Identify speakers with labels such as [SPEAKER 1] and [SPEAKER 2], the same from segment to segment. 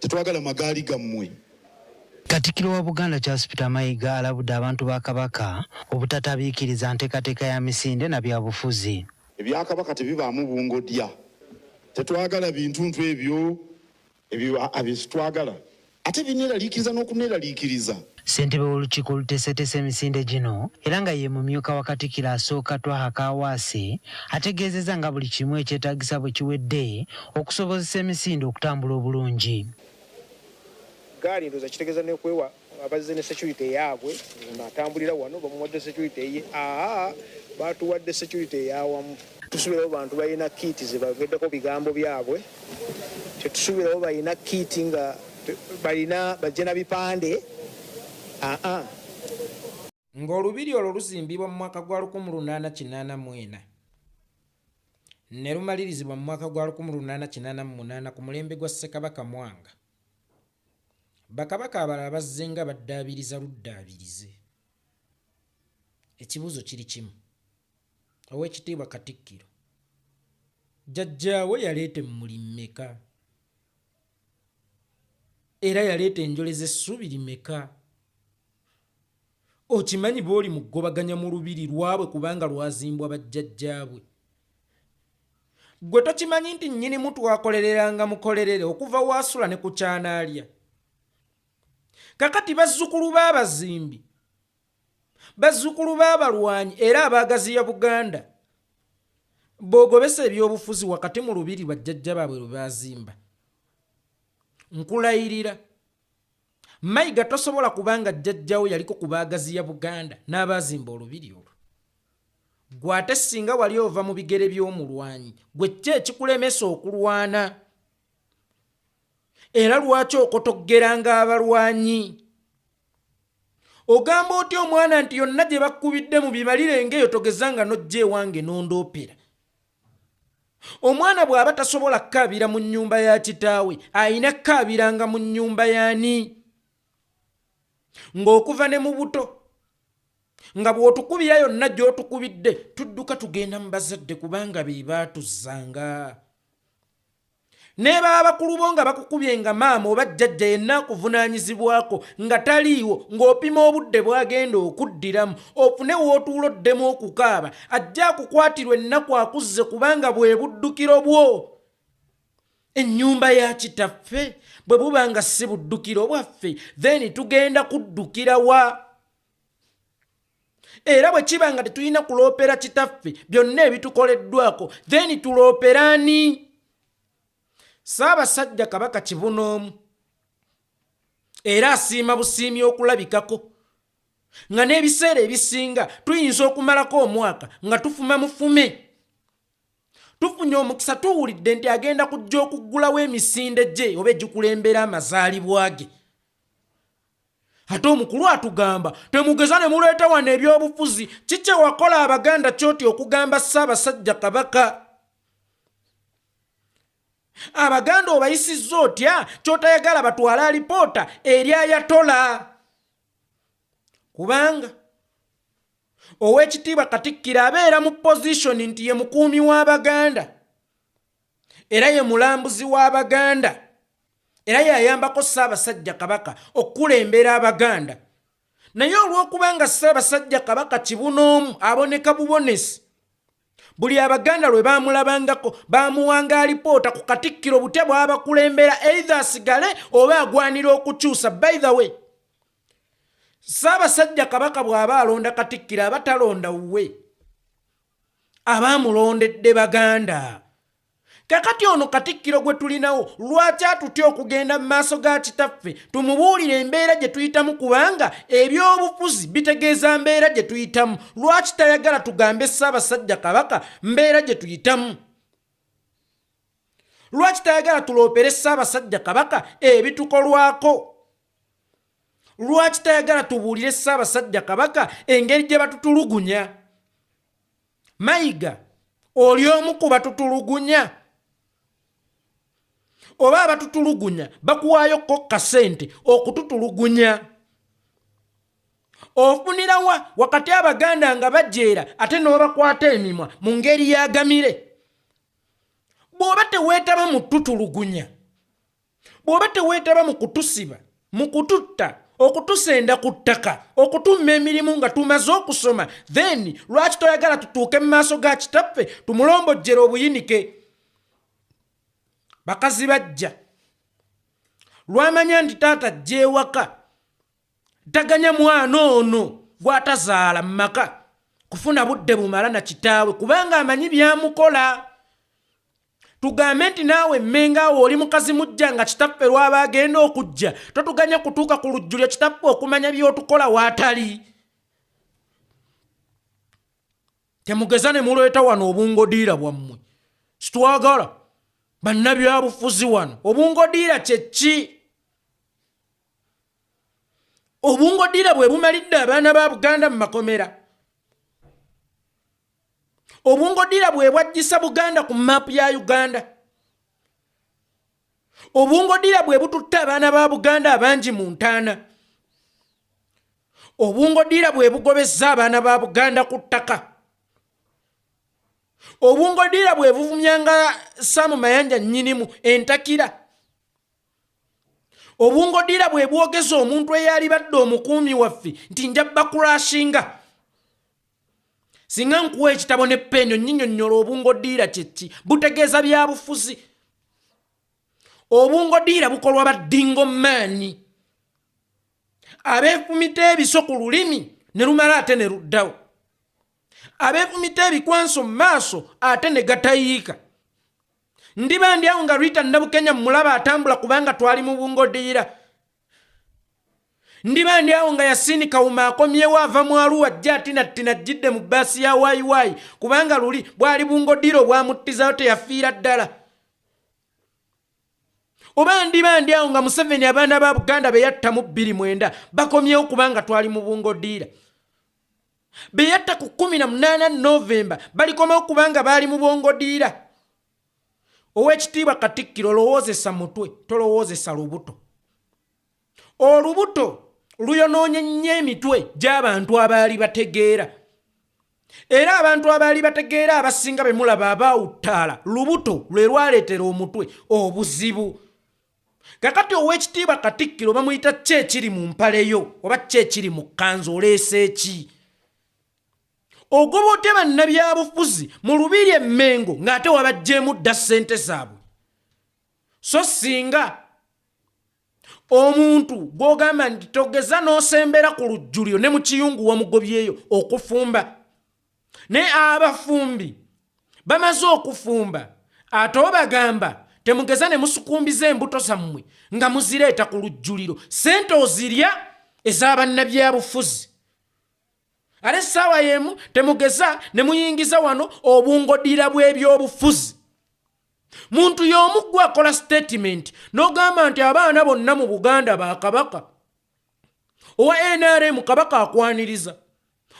[SPEAKER 1] tetwagala magaali gammwe.
[SPEAKER 2] Katikkiro wa Buganda Charles Peter Mayiga alabudde abantu ba Kabaka obutatabiikiriza nteekateeka ya misinde na byabufuzi.
[SPEAKER 1] Ebya Kabaka tebibaamu bungodya. Tetwagala bintuntu ebyo abitwagala. Ate bineeraliikiriza n'okuneeraliikiriza.
[SPEAKER 2] Ssentebe w'olukiiko oluteeseteese emisinde gino era nga ye mumyuka wa Katikkiro asooka Twaha Kaawaase ategeezezza nga buli kimu ekyetaagisa bwe kiwedde okusobozesa emisinde okutambula obulungi.
[SPEAKER 3] Gaali ndoza kitegeeza n'okwewa abazze ne security yaabwe natambulira wano bamuwadde security ye batuwadde security yawamu. Tusuubirawo bantu balina kiti ze baveddeko bigambo byabwe. Tetusuubirawo balina kiti nga balina bajje na bipande.
[SPEAKER 4] Ng'olubiri olwo luzimbibwa mu mwaka gwa 1884 ne lumalirizibwa mu mwaka gwa 1888 ku mulembe gwa Ssekabaka Mwanga. Bakabaka abalala bazze nga baddaabiriza luddaabirize. Ekibuuzo kiri kimu. Oweekitiibwa Katikkiro, jjajjaawe yaleeta emmuli mmeka? Era yaleeta enjole z'essubi limeka? Okimanyi bw'oli mu ggobaganya mu lubiri lwabwe kubanga lwazimbwa bajjajjaabwe? Gwe tokimanyi nti nnyinimu twakolereranga mukolerere okuva waasula ne ku kyanaalya? Kakati bazzukulu b'abazimbi, bazzukulu b'abalwanyi era abaagaziya Buganda b'ogobesa ebyobufuzi wakati mu lubiri bajjajja baabwe lwe baazimba. Nkulayirira Mayiga tosobola kubanga jjajjawo yaliko ku baagaziya Buganda n'abaazimba olubiri olwo. Gwe ate singa wali ova mu bigere by'omulwanyi gwe ki ekikulemesa okulwana? Era lwaki okotoggeranga abalwanyi? Ogamba otya omwana nti yonna gye bakkubidde mu bimalire ng'eyo togezanga n'ojja ewange n'ondoopera? Omwana bw'aba tasobola kkaabira mu nnyumba ya kitaawe ayina kkaabiranga mu nnyumba y'ani? Ng'okuva ne mu buto nga bw'otukubira yonna gy'otukubidde tudduka tugenda mu bazadde kubanga be baatuzzanga. Ne baba bakulu bo nga bakukubye nga maama oba jjajja yenna akuvunaanyizibwako nga taliiwo ng'opima obudde bw'agenda okuddiramu ofune w'otuuloddemu okukaaba ajja akukwatirwa ennaku akuzze kubanga bwe buddukiro bwo. Ennyumba ya kitaffe bwe buba nga si buddukiro bwaffe then tugenda kuddukira wa? Era bwe kiba nga tetulina kuloopera kitaffe byonna ebitukoleddwako then tulooperaani? Ssaabasajja Kabaka Kibunoomu era asiima busiimi okulabikako nga n'ebiseera ebisinga tuyinza okumalako omwaka nga tufuma mufume. Tufunye omukisa tuwulidde nti agenda kujja okuggulawo emisinde gye oba egikulembera amazaalibwa ge. Ate omukulu atugamba temugeza ne muleeta wano ebyobufuzi. Kiki wakola Abaganda kyoti okugamba Ssaabasajja Kabaka? Abaganda obayisizza otya kyotayagala batwale alipoota eri Ayatola? Kubanga Oweekitiibwa Katikkiro abeera mu position nti ye mukuumi w'Abaganda era ye mulambuzi w'Abaganda era yayambako Ssaabasajja Kabaka okukulembera Abaganda. Naye olw'okubanga Ssaabasajja Kabaka Kibunoomu aboneka bubonesi, buli Abaganda lwe baamulabangako baamuwanga alipoota ku Katikkiro butya bw'abakulembera either asigale oba agwanira okukyusa. By the way, Ssaabasajja Kabaka bw'aba alonda Katikkiro aba talonda wuwe, abaamulondedde Baganda. Kakati ono Katikkiro gwe tulinawo lwaki atutya okugenda mu maaso ga kitaffe tumubuulire embeera gye tuyitamu kubanga ebyobufuzi bitegeeza mbeera gye tuyitamu? Lwaki tayagala tugambe Ssaabasajja Kabaka mbeera gye tuyitamu? Lwaki tayagala tuloopere Ssaabasajja Kabaka ebitukolwako? Lwaki tayagala tubuulire Ssaabasajja Kabaka engeri gye batutulugunya? Mayiga oli omu ku batutulugunya? Oba abatutulugunya bakuwaayoko kasente okututulugunya? Ofunira wa wakati Abaganda nga bajeera ate n'obakwata emimwa mu ngeri y'agamire? Bw'oba teweetaba mu tutulugunya, bw'oba teweetaba mu kutusiba mu kututta okutusenda ku ttaka okutumma emirimu nga tumaze okusoma then lwaki toyagala tutuuke mu maaso ga kitaffe tumulombojjera obuyinike bakazi bajja lwamanya nti taata ajja ewaka taganya mwana ono gw'atazaala mu maka kufuna budde bumala na kitaawe kubanga amanyi byamukola tugambe nti naawe mmengaawo oli mukazi mujja nga kitaffe lwaba agenda okujja totuganya kutuuka ku lujjulya kitaffe okumanya by'otukola waatali temugeza ne muleeta wano obungodiira bwammwe situwagala bannabyabufuzi wano obungodiira kye ki obungodiira bwe bumalidde abaana ba Buganda mu makomera obungodiira bwe bwajjisa Buganda ku maapu ya Uganda obungodiira bwe bututta abaana ba Buganda abangi mu ntaana obungodiira bwe bugobezza abaana ba Buganda ku ttaka obungodiira bwe buvumyanga Saamu Mayanja nnyinimu entakira obungodiira bwe bwogeza omuntu eyali badde omukuumi waffe nti nja bakulashinga singa nkuwa ekitabo ne peni onnyinyonnyola obungodiira kyeki butegeeza byabufuzi obungodiira bukolwa baddingo maani abeefumita ebiso ku lulimi ne lumala ate ne luddawo abeefumita ebikwanso mu maaso ate ne gatayiika ndiba ndyawo nga Rita Nabukenya mulaba atambula kubanga twali mu bungodiira ndiba ndyawo nga Yasini Kawuma akomyewo ava mu Arua ajja atina jjidde mu bbaasi ya wayiwayi kubanga luli bwali bungodiira obwamuttizayo teyafiira ddala oba ndiba ndyawo nga Museveni abaana ba Buganda be yatta mu 29 bakomyewo kubanga twali mu bungodiira be yatta ku 18 Novemba balikomawo kubanga baali mu bungodiira Owekitiibwa Katikkiro lowoozesa mutwe tolowoozesa lubuto olubuto luyonoonye nnyo emitwe gy'abantu abaali bategeera era abantu abaali bategeera abasinga be mulaba abaawuttaala lubuto lwe lwaleetera omutwe obuzibu kakati Owekitiibwa Katikkiro bamuyita ki ekiri mu mpaleyo oba ki ekiri mu kkanzu oleese eki ogoba otya bannabyabufuzi mu Lubiri e Mengo ng'ate wabajjeemu dda ssente zaabwe so singa omuntu gw'ogamba nti togeza n'osembera ku lujjuliro ne mu kiyungu wamugobyeyo okufumba naye abafumbi bamaze okufumba ate obagamba temugeza ne musukumbiza embuto zammwe nga muzireeta ku lujjuliro ssente ozirya ez'abannabyabufuzi ate essaawa y'emu temugeza ne muyingiza wano obungodiira bw'ebyobufuzi muntu y'omu gwe akola statement n'ogamba nti abaana bonna mu Buganda ba Kabaka owa NRM Kabaka akwaniriza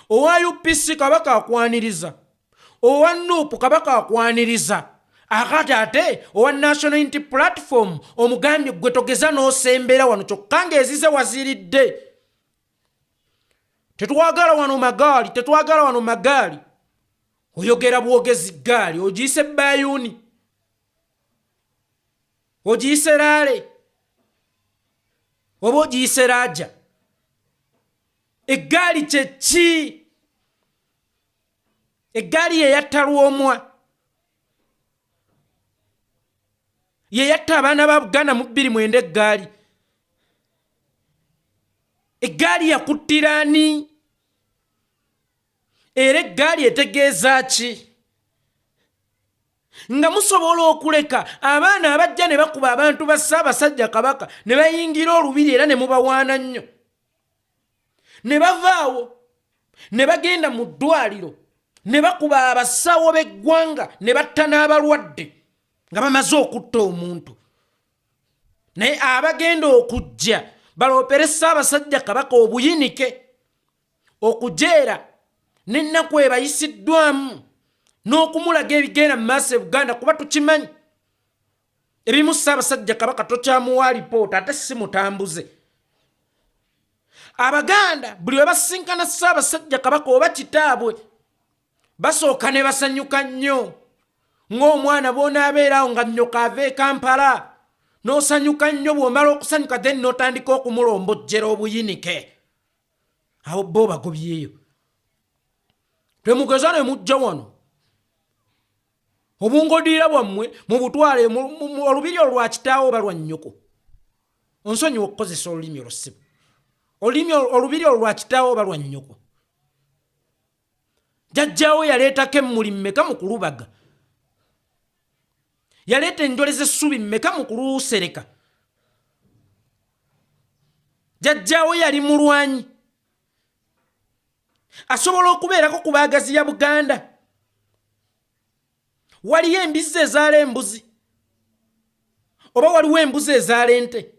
[SPEAKER 4] owa UPC Kabaka akwaniriza owa NUP Kabaka akwaniriza akati ate owa National Unity Platform omugambye gwe togeza n'osembera wano kyokka ng'ezize waziridde tetwagala wano magaali oyogera bwogezi gaali ogiyise bayuni ogiyise laale oba ogiyise laaja eggaali kye ki eggaali yeyatta Lwomwa yeyatta abaana ba Buganda mu 29 eggaali yakuttira ani era eggaali etegeeza ki nga musobola okuleka abaana abajja ne bakuba abantu ba Ssaabasajja Kabaka ne bayingira Olubiri era ne mubawaana nnyo ne bavaawo ne bagenda mu ddwaliro ne bakuba abasawo b'eggwanga ne batta n'abalwadde nga bamaze okutta omuntu naye abagenda okujja baloopere Ssaabasajja Kabaka obuyinike okujeera n'ennaku ebayisiddwamu n'okumulaga ebigenda mu maaso e Buganda kuba tukimanyi ebimu Ssaabasajja Kabaka tokyamuwa alipoota ate si mutambuze Abaganda buli we basinkana Ssaabasajja Kabaka oba kitaabwe basooka ne basanyuka nnyo ng'omwana bw'onaabeerawo nga nnyoko ava e Kampala n'osanyuka nnyo bw'omala okusanyuka then n'otandika okumulombojjera obuyinike awo bo bagobyeyo temugeza ne mujja wano obungodiira bwammwe mubutwale olubiri olwa kitaawo oba lwa nnyoko onsonyiwa okukozesa olulimi olusibu olubiri olwa kitaawo oba lwa nnyoko jjajjaawo yaleetako emmuli mmeka mu kulubaga yaleeta enjole z'essubi mmeka mu kulusereka jjajjaawo yali mulwanyi asobola okubeerako ku baagazi ya Buganda waliyo embizi ezaala embuzi oba waliwo embuzi ezaala ente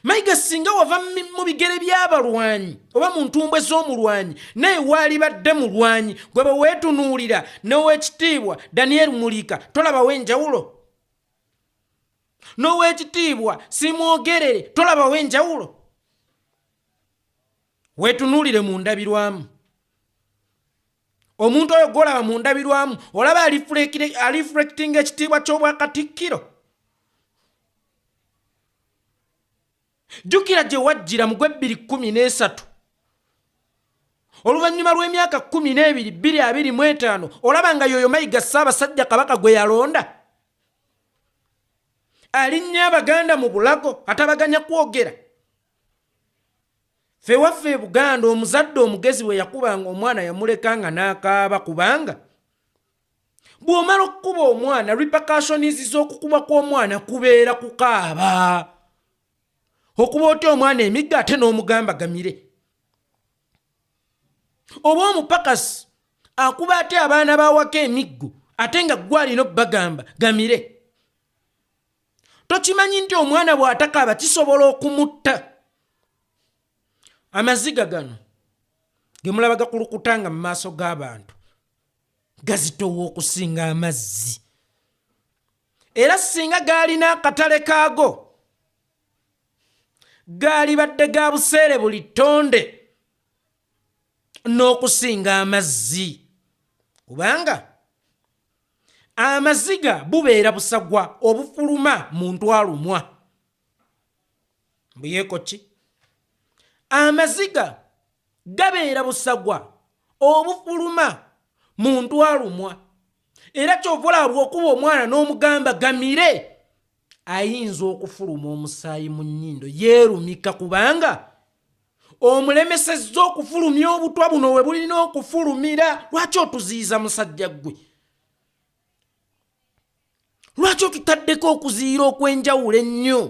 [SPEAKER 4] Mayiga singa wava mu bigere by'abalwanyi oba mu ntumbwe z'omulwanyi naye waali badde mulwanyi gwe bwe weetunuulira n'ow'ekitiibwa Daniel Mulika tolabawo enjawulo n'ow'ekitiibwa Simwogerere tolabawo enjawulo weetunuulire mu ndabirwamu omuntu oyo gw'olaba mu ndabirwamu olaba alifulekitinga ekitiibwa ky'obwakatikkiro jjukira gye wajjira mu gw'e2013 oluvannyuma lw'emyaka 12 2025 olaba nga yoyo Mayiga Ssaabasajja Kabaka gwe yalonda alinnya Abaganda mu bulago atabaganya kwogera ffe waffe e Buganda omuzadde omugezi we yakubanga omwana yamulekanga n'akaaba kubanga bw'omala okukuba omwana repercussions z'okukuba kw'omwana kubeera kukaaba okuba otya omwana emigga ate n'omugamba gamire oba omupakasi akuba ate abaana bawaka emiggo ate nga gwalina obbagamba gamire tokimanyi nti omwana bw'atakaaba kisobola okumutta amaziga gano ge mulaba gakulukutanga mu maaso g'abantu gazitowa okusinga amazzi era singa gaalina akatale kaago gaali badde ga buseere buli ttonde n'okusinga amazzi kubanga amaziga bubeera busagwa obufuluma mu ntwalumwa mbuyeeko ki amaziga gabeera busagwa obufuluma mu ntwalumwa era kyova olaba bw'okuba omwana n'omugamba gamire ayinza okufuluma omusaayi mu nnyindo yeerumika kubanga omulemesezza okufulumya obutwa buno we bulina okufulumira lwaki otuziyiza musajja gwe lwaki otutaddeko okuziira okw'enjawulo ennyo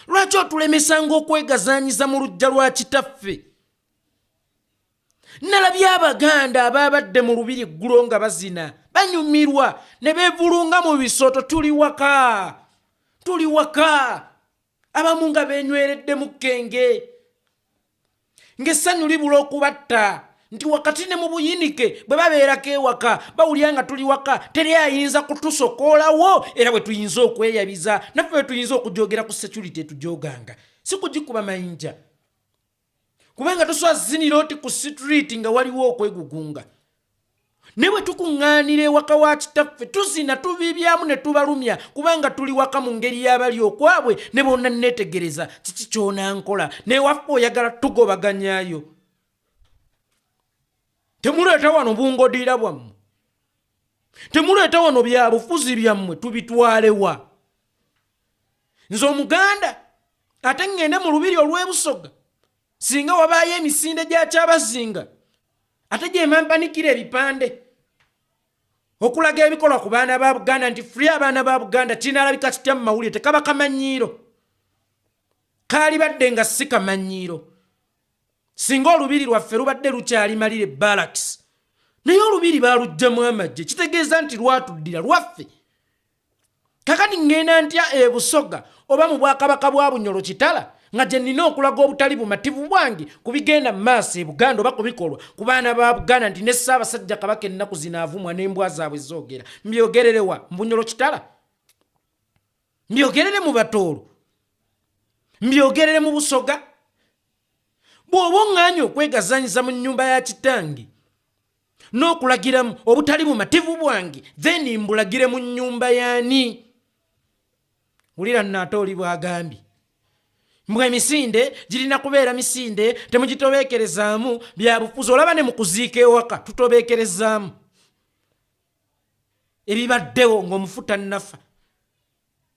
[SPEAKER 4] lwaki otulemesanga okwegazaanyiza mu luggya lwa kitaffe nalabye Abaganda abaabadde mu lubiri eggulo nga bazina banyumirwa ne beevulunga mu bisooto tuli waka abamu nga beenyweredde mu kkenge ng'essanyu libula okubatta nti wakati ne mu buyinike bwe babeerako ewaka bawulira nga tuli waka teri ayinza kutusokoolawo era bwe tuyinza okweyabiza naffe bwe tuyinza okujoogera ku security etujoganga si kugikuba mayinja kubanga tosobola zinira oti ku street nga waliwo okwegugunga ne bwe tukuŋŋaanira ewaka wa kitaffe tuzina tubibyamu ne tubalumya kubanga tuli waka mu ngeri y'abali okwabwe ne bonna neetegereza kiki ky'onankola newaffe oyagala tugobaganyayo temuleeta wano bungodiira bwammwe temuleeta wano byabufuzi byammwe tubitwalewa nze Omuganda ate ŋŋende mu lubiri olw'ebusoga singa wabaayo emisinde gya Kyabazinga ate gye mampanikira ebipande okulaga ebikolwa ku baana ba Buganda nti free abaana ba Buganda kinaalabika kitya mu mawulire tekaba kamanyiiro kaali badde nga si kamanyiiro singa olubiri lwaffe lubadde lukyali malire barracks naye olubiri baalugjamu amagye kitegeeza nti lwatuddira lwaffe kakati ŋŋenda ntya ebusoga oba mu bwakabaka bwa Bunyoro Kitala nga gye nnina okulaga obutali bumativu bwange ku bigenda mu maaso e Buganda oba ku bikolwa ku baana ba Buganda nti ne Ssaabasajja Kabaka ennaku zinaavumwa n'embwa zaabwe zoogera mbyogererewa mu Bunyoro Kitala mbyogerere mu Batoolo mbyogerere mu Busoga bw'oba oŋŋaanye okwegazaanyiza mu nnyumba ya kitange n'okulagiramu obutali bumativu bwange then mbulagire mu nnyumba y'ani ulira nate oli bwagambye mbwe emisinde girina kubeera misinde temugitobeekerezaamu byabufuzi olaba ne mu kuziika ewaka tutobeekerezaamu ebibaddewo ng'omufuta nafa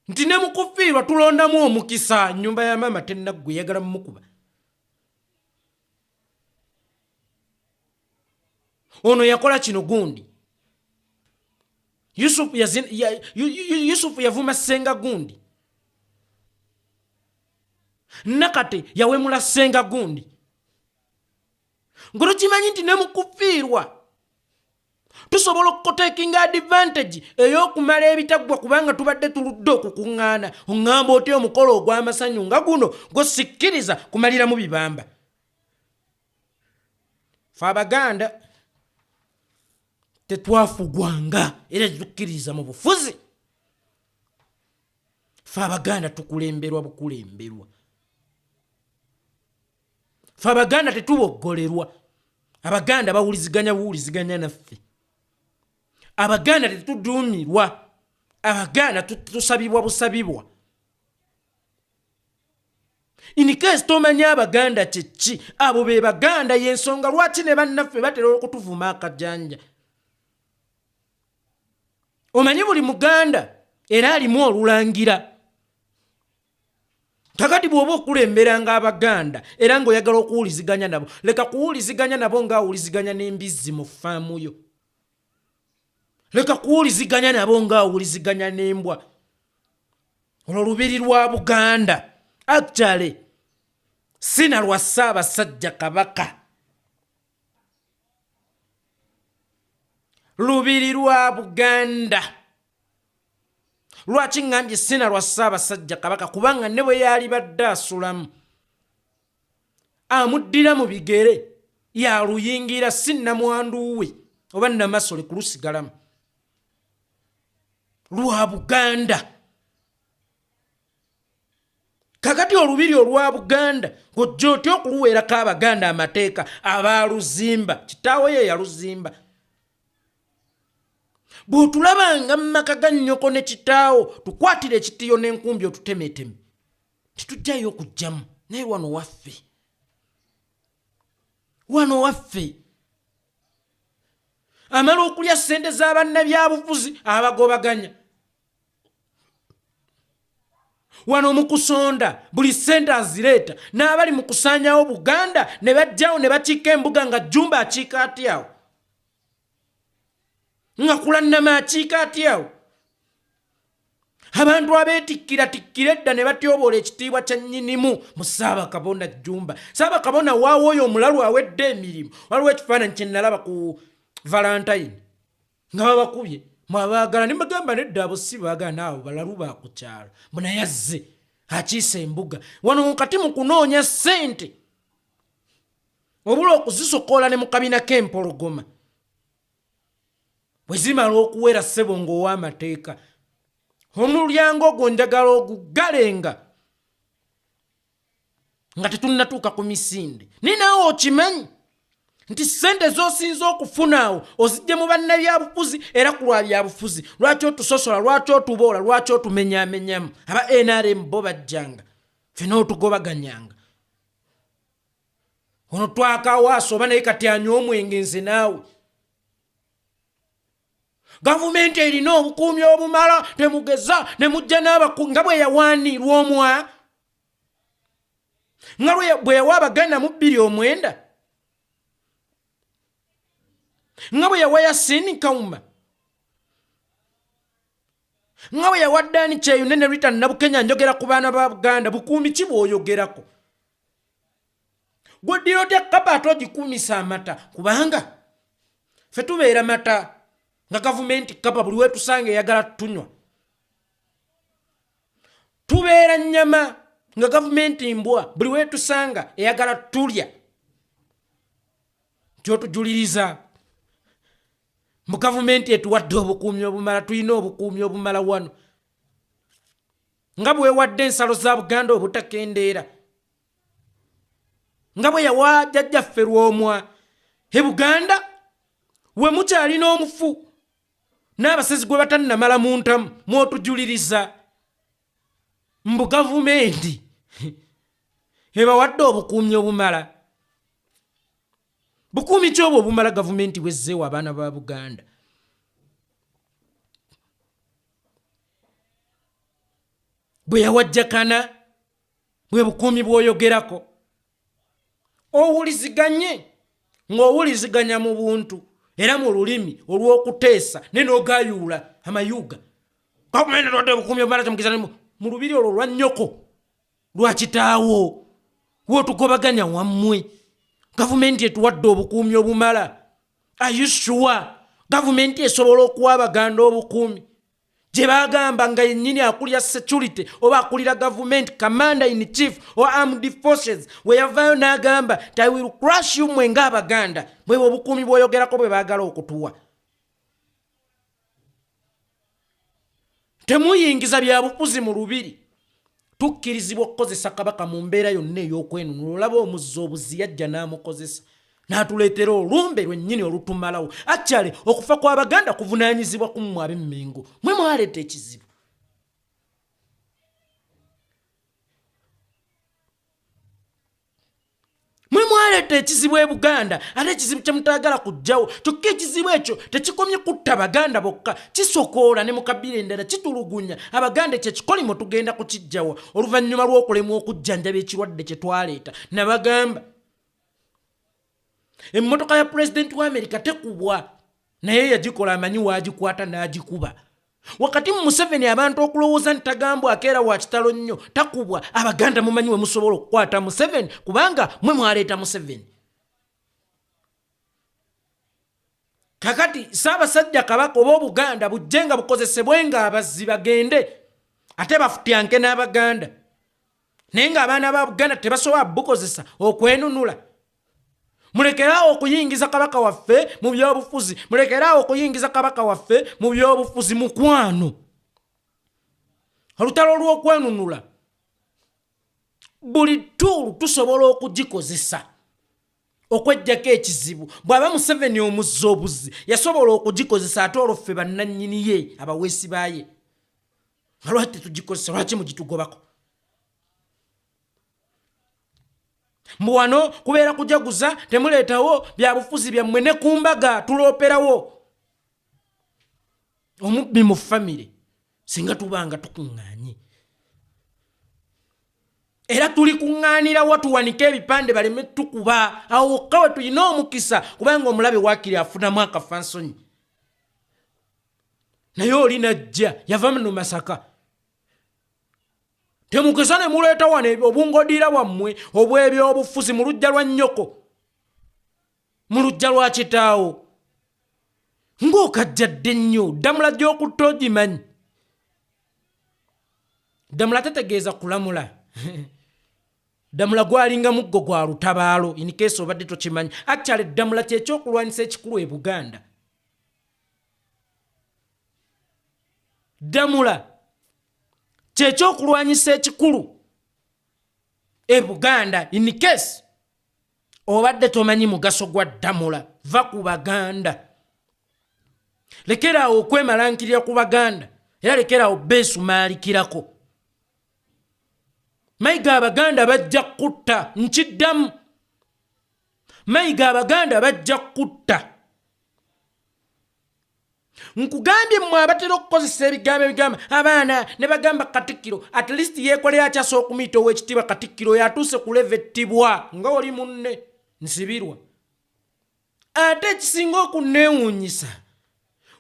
[SPEAKER 4] nti ne mukufiirwa tulondamu omukisa nnyumba ya maama tennaggwe yagala mumukuba ono yakola kino gundi Yusufu yavuma ssenga gundi nakate yawemula ssenga gundi ng'okimanyi nti ne mukufiirwa tusobola okutekinga advantage ey'okumala ebitaggwa kubanga tubadde tuludde okukuŋŋaana oŋŋamba otya omukolo ogw'amasanyu nga guno gwosikkiriza kumaliramu bibamba fe Abaganda tetwafugwanga era tukkiriza mu bufuzi fe Abaganda tukulemberwa bukulemberwa fe Abaganda tetuboggolerwa Abaganda bawuliziganya naffe Abaganda tetuduumirwa Abaganda tusabibwa busabibwa in case tomanya Abaganda kyeki abo be Baganda y'ensonga lwaki ne bannaffe batera okutuvuma akajanja omanyi buli Muganda era alimu olulangira kakati bw'oba okulemberanga Abaganda era ng'oyagala okuwuliziganya nabo leka kuwuliziganya nabo ng'awuliziganya n'embizzi mu ffaamu yo leka kuwuliziganya nabo ng'awuliziganya n'embwa olwo lubiri lwa Buganda actually sina lwa Ssaabasajja Kabaka lubiri lwa Buganda lwaki ngambye sina lwa Ssaabasajja Kabaka kubanga ne bwe yali badde asulamu amuddira mu bigere yaluyingira sinnamwandu we oba Namasole kulusigalamu lwa Buganda kakati olubiri olwa Buganda ng'ojja otya okuluweerako Abaganda amateeka abaaluzimba kitaawe ye yaluzimba bw'otulabanga mu maka ga nnyoko ne kitaawo tukwatire ekitiyo n'enkumbi otutemeteme titujjayo okujjamu naye wano waffe amala okulya ssente z'abannabyabufuzi abagobaganya wano mu kusonda buli ssente azireeta n'abali mu kusaanyawo Buganda ne bajjawo ne bakiika embuga nga Jjumba akiika atyawo nga Kuwalana akiika atyawo abantu abeetikkiratikkira edda ne batyoboola ekitiibwa kya nnyinimu mu Ssaabakabona Jjumba Ssaabakabona waawo oyo omulalu awedde emirimu waliwo ekifaananyi kye nalaba ku Valentine nga babakubye mwabaagala ne bagamba nedda abo si baagala naawe balalu baakukyalo mbona yazze akiisa embuga wano kati mu kunoonya ssente obula okuzisokola ne mu kabina k'empologoma bwe zimala okuwera ssebo ng'ow'amateeka omulyango ogwo njagala oguggalenga nga tetunnatuuka ku misinde naye naawe okimanyi nti ssente z'osinza okufuna awo ozijje mu bannabyabufuzi era ku lwa byabufuzi lwaki otusosola lwaki otuboola lwaki otumenyaamenyamu aba NRM bo bajjanga ffe n'otugobaganyanga ono twakawaaso oba naye kati anywa omwenge nze naawe gavumenti erina obukuumi obumala temugeza ne mujja nga bwe yawaanirwa omwa nga bwe yawa Abaganda mu 2.9 nga bwe yawa Yasin Kauma nga bwe yawa Dani Kyeyune ne Rita Nabukenya njogera ku baana ba Buganda bukuumi ki bw'oyogerako gwe ddira otya kapaati ogikuumisa amata kubanga ffe tubeera mata nga gavumenti kapa buli wetusanga eyagala tunywa tubeera nnyama nga gavumenti mbwa buli wetusanga eyagala tulya kyotujuliriza mu gavumenti etuwadde obukuumi obumala tulina obukuumi obumala wano nga bwe wadde ensalo za Buganda obutakendeera nga bwe yawa jjajjaffe Lwomwa e Buganda we mukyalina omufu n'abasezi gwe batannamala mu ntamu mwotujuliriza mbu gavumenti ebawadde obukuumi obumala. Bukuumi ki obwo obumala gavumenti bwezzeewo abaana ba Buganda? Bwe yawajjakana bwe bukuumi bw'oyogerako. Owuliziganye ng'owuliziganya mu buntu era mu lulimi olw'okuteesa ne n'ogayuula amayuga. Gavumenti etuwadde obukuumi obumala kyamukiza mu lubiri olwo lwa nnyoko lwa kitaawo w'otugobaganya wammwe. Gavumenti etuwadde obukuumi obumala. Are you sure? Gavumenti esobola okuwa Abaganda obukuumi gye bagamba nga yennyini akulira security oba akulira gavumenti commander in chief or armed forces we yavaayo n'agamba ti I will crush you mwe ng'Abaganda bwe obukuumi bw'oyogerako bwe baagala okutuwa. Temuyingiza bya bufuzi mu lubiri. Tukkirizibwa okukozesa Kabaka mu mbeera yonna ey'okwenunula. Olaba omuzza obuzi yajja n'amukozesa n'atuleetera olumbe lwennyini olutumalawo. Actually okufa kw'Abaganda kuvunaanyizibwa ku mmwe ab'Emmengo. Mwe mwaleeta ekizibu. Mwe mwaleeta ekizibu e Buganda ate ekizibu kye mutaagala kujjawo. Kyokka ekizibu ekyo tekikomye kutta Abaganda bokka, kisokoola ne mu kabbira endala kitulugunya. Abaganda ekyo ekikolimo tugenda kukijjawa oluvannyuma lw'okulemwa okujjanjaba ekirwadde kye twaleeta. Nabagamba emmotoka ya pulezidenti wa Amerika tekubwa naye yagikola amanyi waagikwata n'agikuba. Wakati mu Museveni abantu okulowooza nti tagambwa akeera wa kitalo nnyo takubwa. Abaganda mumanyi we musobola okukwata Museveni kubanga mwe mwaleeta Museveni. Kakati Ssaabasajja Kabaka oba Obuganda bujje nga bukozesebwe nga abazzi bagende ate bafutyanke n'Abaganda naye ng'abaana ba Buganda tebasobola bukozesa okwenunula. Mulekeraawo okuyingiza Kabaka waffe mu byobufuzi. Mulekeraawo okuyingiza Kabaka waffe mu byobufuzi mukwano. Olutalo lw'okwenunula buli tuulu tusobola okugikozesa okwejjako ekizibu. Bw'aba Museveni omuzza obuzi yasobola okugikozesa ate olwo ffe bannannyini ye abaweesi baaye. Lwaki tetugikozesa? Lwaki mugitugobako? Mbu wano kubeera kujaguza temuleetawo bya bufuzi byammwe ne ku mbaga tulooperawo omubbi mu famire singa tubanga tukuŋŋaanye. Era tuli kuŋŋaanira watuwanika ebipande baleme tukuba awo kawe tulina omukisa kubanga omulabe waakiri afunamu akafansonyi. Naye oli najja yava mu Masaka. Temukisa ne muleeta wano obungodiira bwammwe obw'ebyobufuzi mu luggya lwa nnyoko mu luggya lwa kitaawo ng'okajjadde nnyo. Ddamula gy'okutta ogimanyi. Ddamula tetegeeza kulamula. Ddamula gwalinga muggo gwa lutabaalo in case obadde tokimanyi. Actually ddamula kyekyokulwanyisa ekikulu e Buganda. Ddamula kyekyokulwanyisa ekikulu e Buganda in case obadde tomanyi mugaso gwa ddamula. Va ku Baganda. Lekeraawo okwemalankirira ku Baganda era lekeraawo beesumaalikirako. Mayiga Abaganda bajja kutta nkiddamu. Mayiga Abaganda bajja kutta. Nkugambye mmwe abatera okukozesa ebigambo abaana ne bagamba Katikkiro at least yeekolera akyasa okumuyita ow'ekitiibwa Katikkiro yatuuse ku leve ettibwa nga oli munne nsibirwa. Ate ekisinga okunneewuunyisa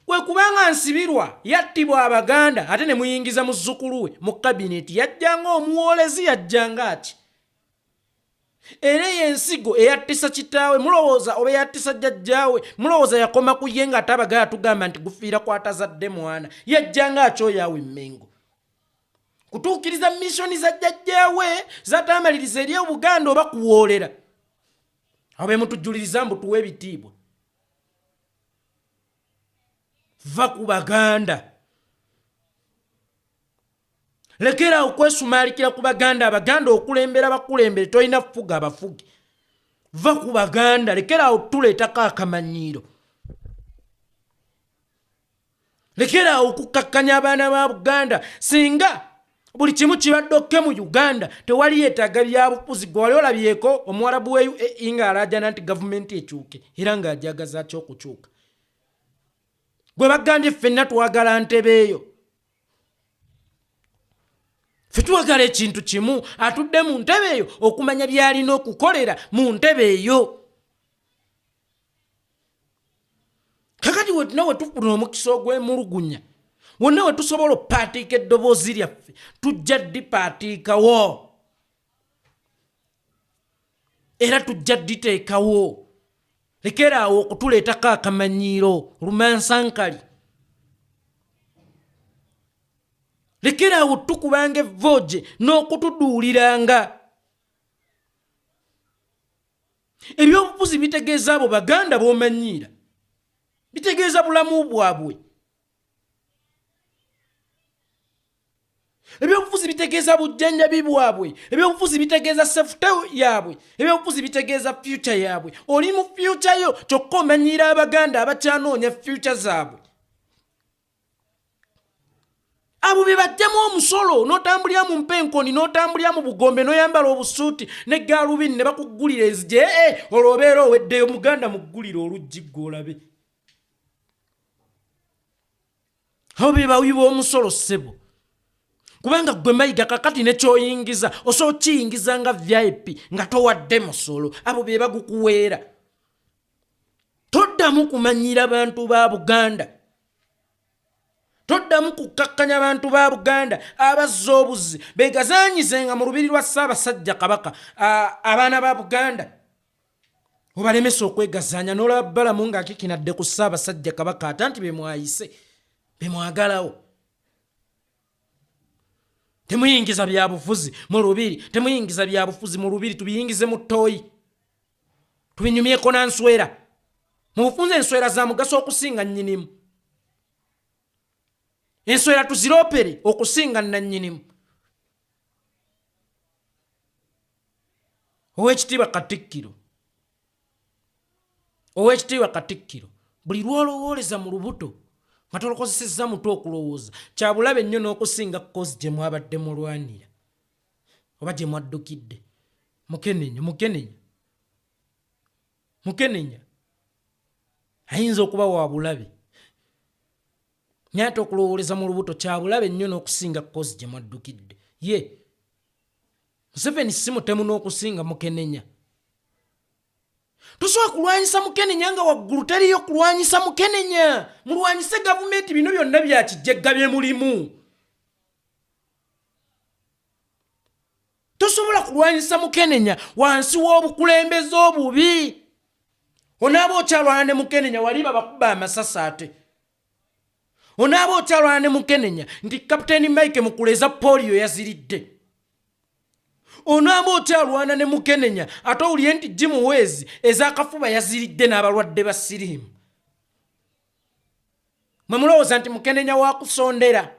[SPEAKER 4] kwe kubanga nsibirwa yattibwa Abaganda ate ne muyingiza muzzukulu we mu kabineti yajjanga omuwoolezi yajjanga ati. Era y'ensigo eyattisa kitaawe mulowooza oba eyattisa jjajjaawe mulowooza yakoma ku ye ng'ate Abaganda tugamba nti gufiira kwatazadde mwana yajjanga akyoyaawe Mmengo. Kutuukiriza missoni za jjajjaawe zatamaliriza eri Obuganda oba kuwoolera. Awo be mutujuliriza mbu tuwe ebitiibwa. Va ku Baganda. Lekera okwesumaalikira ku Baganda. Abaganda okulembera bakulembere tolina fuga abafuge. Va ku Baganda. Lekera otuleetako akamanyiiro. Lekera okukakkanya abaana ba Buganda singa buli kimu kibadde okke mu Uganda tewali yeetaaga byabufuzi gwe wali olabyeko omuwarabu we nga alaajana nti gavumenti ekyuke era ng'ajagaza ki okukyuka gwe bagambye ffenna twagala ntebe eyo ffe twagala ekintu kimu atudde mu ntebe eyo okumanya by'alina okukolera mu ntebe eyo kakati nawe tufuna omukisa ogw'emulugunya wonna we tusobola okupaatiika eddoboozi lyaffe tujja dipaatiikawo era tujja diteekawo lekeraawo okutuleetako akamanyiiro lumansankali lekeraawo tukubanga evvooje n'okutuduuliranga ebyobufuzi bitegeeza abo baganda b'omanyiira bitegeeza bulamu bwabwe ebyobufuzi bitegeeza bujjanjabi bwabwe ebyobufuzi bitegeeza safety yaabwe ebyobufuzi bitegeeza future yaabwe oli mu future yo kyokka omanyiira abaganda abakyanoonya future zaabwe abo be bajjamu omusolo n'otambulira mu mpenkoni n'otambulira mu bugombe n'oyambala obusuuti ne gaalubini ne bakuggulira enzije olwobeera oweddeyo muganda muggulire oluggi gw'olabe abo be bawi b'omusolo ssebo kubanga gwe Mayiga kakati nekyoyingiza osobola okiyingiza nga VIP nga towadde musolo abo be bagukuweera toddamu kumanyira bantu ba Buganda toddamu kukakkanya bantu ba Buganda abazza obuzi begazaanyizenga mu lubiri lwa Ssaabasajja Kabaka abaana ba Buganda obalemesa okwegazaanya n'olaba balamu ng'akikinadde ku Ssaabasajja Kabaka ate nti bemwayise bemwagalawo temuyingiza byabufuzi mu lubiri temuyingiza byabufuzi mu lubiri tubiyingize mu ttooyi tubinyumyeko na nswera mu bufunze enswera za mugaso okusinga nnyinimu enswera tuziroopere okusinga nannyinimu oweekitiibwa Katikkiro buli lwolowooleza mu lubuto nga tolokozesezza muto okulowooza kyabulabe nnyo n'okusinga kozi gye mwabadde mulwanira oba gye mwaddukidde mukenenya ayinza okuba wa bulabe nyata okulowooleza mu lubuto kyabulabe nnyo n'okusinga kozi gye mwaddukidde ye Museveni si mutemu n'okusinga Mukenenya tusobola kulwanyisa Mukenenya nga waggulu teriyo kulwanyisa Mukenenya mulwanyise gavumenti bino byonna byakijjegga bye mulimu tosobola kulwanyisa Mukenenya wansi w'obukulembeze obubi onaaba okyalwana ne Mukenenya wali babakuba amasasi ate onaaba okyalwana ne Mukenenya nti Kapiteeni Mike Mukuleza polio yaziridde onaaba okyalwana ne Mukenenya ate owulire nti Jimuweezi ez'akafuba yaziridde n'abalwadde ba siriimu mwe mulowooza nti Mukenenya waakusondera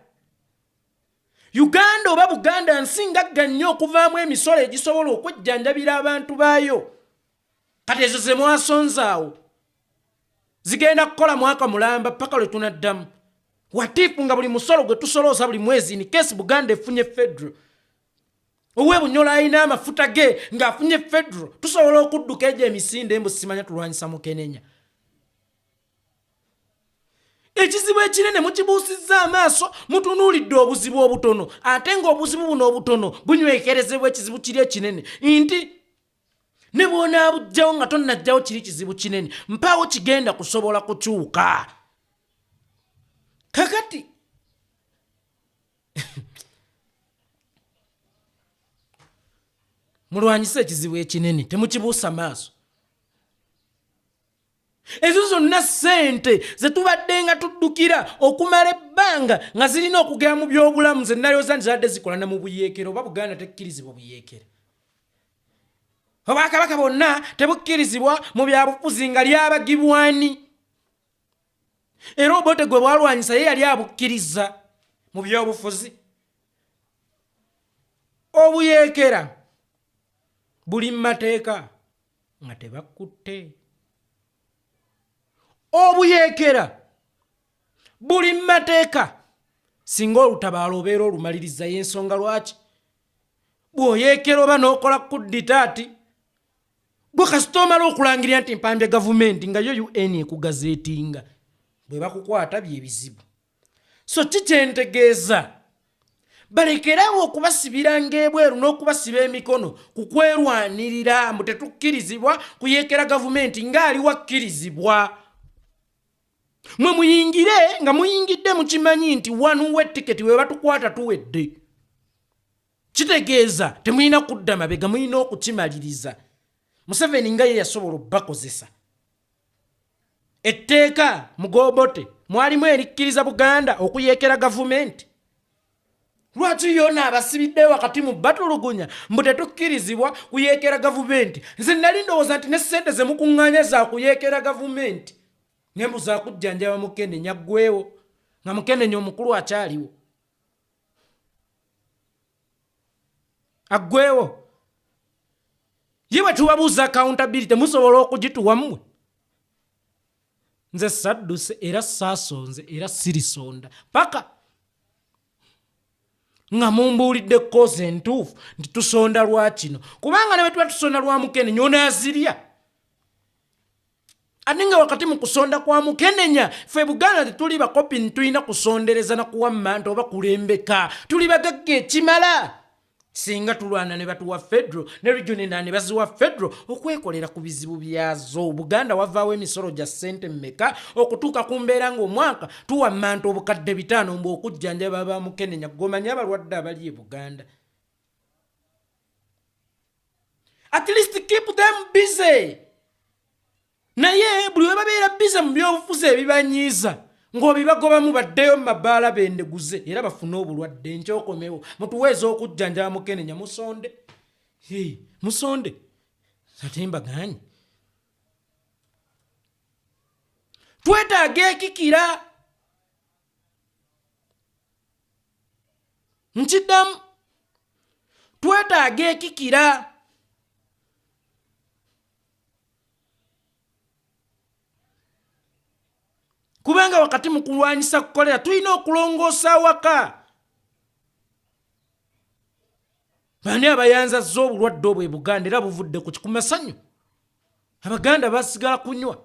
[SPEAKER 4] Uganda oba Buganda nsingagga nnyo okuvaamu emisolo egisobola okwejjanjabira abantu baayo kati ezo ze mwasonzaawo zigenda kukola mwaka mulamba paka lwe tunaddamu watiifu nga buli musolo gwe tusolooza buli mwezi ni kesi Buganda efunye federal Owebunyola alina amafuta ge ng'afunye federal tusobola okudduka egyo emisinde mbu simanya tulwanyisa Mukenenya ekizibu ekinene mukibuusizza amaaso mutunuulidde obuzibu obutono ate ng'obuzibu buno obutono bunywekerezebwa ekizibu kiri ekinene nti ne bw'onaabujjawo nga tonnajjawo kiri kizibu kinene mpaawo kigenda kusobola kukyuka kakati mulwanyise ekizibu ekinene temukibuusa maaso ezo zonna ssente ze tubadde nga tuddukira okumala ebbanga nga zirina okugera mu byobulamu ze nalyoza ntizadde zikolana mu buyeekero oba Buganda tekkirizibwa buyeekere obwakabaka bonna tebukkirizibwa mu byabufuzi nga lyabagibwani era Obote gwe bwalwanyisa ye yali abukkiriza mu byobufuzi obuyeekera buli mateeka nga tebakutte obuyeekera buli mateeka singa olutabaalo obeera olumaliriza y'ensonga lwaki bw'oyeekera oba n'okola kudditaati gwe kasita omala okulangirira nti mpambye gavumenti nga yo UN ekugazeetinga bwe bakukwata by'ebizibu. So kikyentegeeza balekerawo okubasibiranga ebweru n'okubasiba emikono ku kwerwanirira mbu tetukkirizibwa kuyeekera gavumenti ng'ali wakkirizibwa. Mwe muyingire nga muyingidde mukimanyi nti wanuwa ettiketi we batukwata tuwedde. Kitegeeza temulina kudda mabega, mulina okukimaliriza. Museveni nga ye yasobola obbakozesa. Etteeka mugobote mwalimu erikkiriza Buganda okuyeekera gavumenti. Lwaki yona abasibidde wakati mu batulugunya mbu tetukkirizibwa kuyeekera gavumenti? Nze nali ndowooza nti ne ssente ze mukuŋŋaanya za kuyeekera gavumenti. Nembu za kujjanjaba Mukenenya ggwewo nga Mukenenya omukulu akyaliwo. Aggwewo. Ye bwe tubabuuza accountability musobola okugituwa mmwe? Nze sadduse era saasonze era sirisonda. Paka nga mumbuulidde koze entuufu nti tusonda lwa kino. Kubanga ne bwe tuba tusonda lwa Mukenenya onaazirya. Ate nga wakati mu kusonda kwa Mukenenya ffe Buganda tetuli bakopi ntulina kusondereza na kuwamma oba kulembeka. Tuli bagagga ekimala. Singa tulwana ne batuwa federal ne regional ne baziwa federal okwekolera ku bizibu byazo. Buganda wavaawo emisolo gya ssente mmeka okutuuka ku mbeera ng'omwaka tuwa mmanto obukadde 5 mbu okujjanjaba ba Mukenenya. Gomanya abalwadde abali e Buganda. At least keep them busy. Naye buli we babeera busy mu byobufuzi ebibanyiiza ng'obibagobamu baddeyo mu mabaala bendeguze era bafune obulwadde nkyokomewo mutuweeza okujjanjaba Mukenenya musonde. Musonde ate mbaganye twetaaga ekikira nkiddamu twetaaga ekikira. Kubanga wakati mu kulwanyisa kukolera tulina okulongoosa waka. Bani abayanzazza obulwadde obwo e Buganda era buvudde ku kikumasanyo. Abaganda basigala kunywa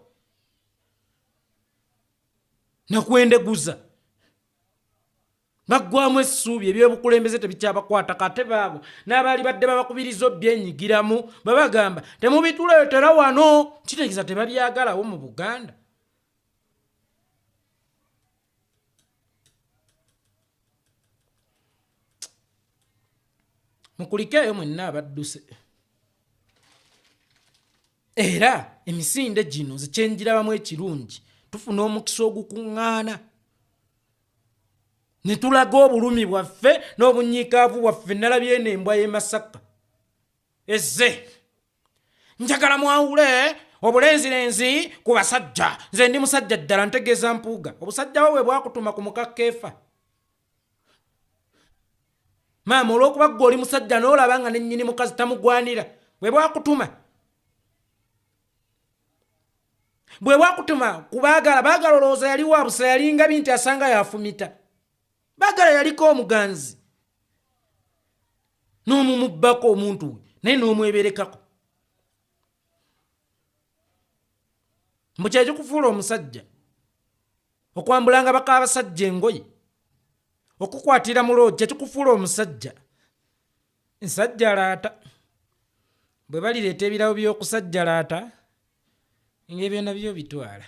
[SPEAKER 4] nakwendeguza. Baggwamu essuubi ebyobukulembeze tebikyabakwata kate baabo n'abaali badde babakubiriza obyenyigiramu babagamba temubituleetera wano. Kitegeeza tebabyagalawo mu Buganda. Mukulikeeyo mwenna abadduse. Era emisinde gino zikyenjirabamu ekirungi tufuna omukisa ogukuŋŋaana. Ne tulaga obulumi bwaffe n'obunyiikaavu bwaffe. Nalabye n'embwa y'e Masaka. Ezze njagala mwawule obulenzirenzi ku basajja. Nze ndi musajja ddala ntegeeza mpuuga. Obusajja bwe bwakutuma ku mukakkeefa. Maama olw'okuba ggwe oli musajja n'olaba nga nennyini mukazi tamugwanira bwe bwakutuma. Bwe bwakutuma baagala olowooza yali wa busa yalinga binti asanga yafumita. Baagala yaliko omuganzi. N'omumubbako omuntu we naye n'omweberekako. Mbu kyekikufuula omusajja okwambulanga baka abasajja engoye okukwatira mu looja kikufuula omusajja. Nsajja laata bwe balireeta ebirabo by'okusajja laata ng'ebyo nabyo bitwala.